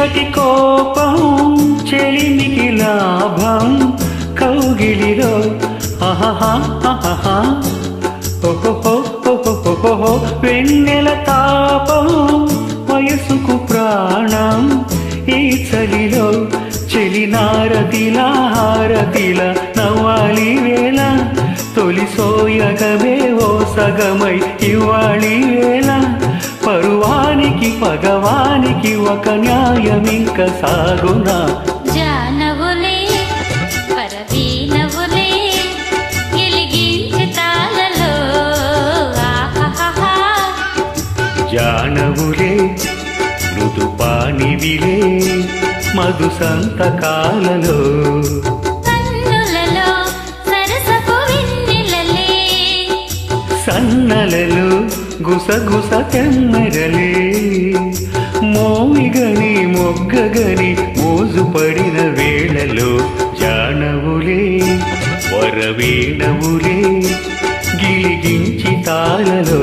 చీకటి కోపం చెలిమికి లాభం కౌగిలిలో ఓహో వెన్నెల తాపం వయసుకు ప్రాణం ఈ చలిలో చెలినారతిలా హారతిలా నవ్వాలి వేళ తొలి సోయగమే ఓ సగమై ఇవ్వాలి వేళ పరువానికి పగవానికి ఒక న్యాయం ఇంక సాగునా జానవులే పరవీనవులే ఎలిగించే తాళలో జానవులే మృదుపానివిలే మధు సంతకాలలో కన్నులలో సరసపు వెన్నెలలే సన్నలలో గుసగుస తెమ్మరలే మోమిగని మొగ్గగని మోజుపడిన వేళలో జానవులే వరవీణవులే గిలిగించి తాళలో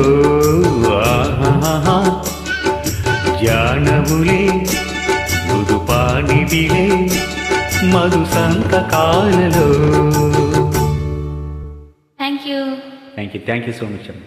జానవులే మృదుపానివిలే మధు సంతకాలలో thank you thank you so much అమ్మ.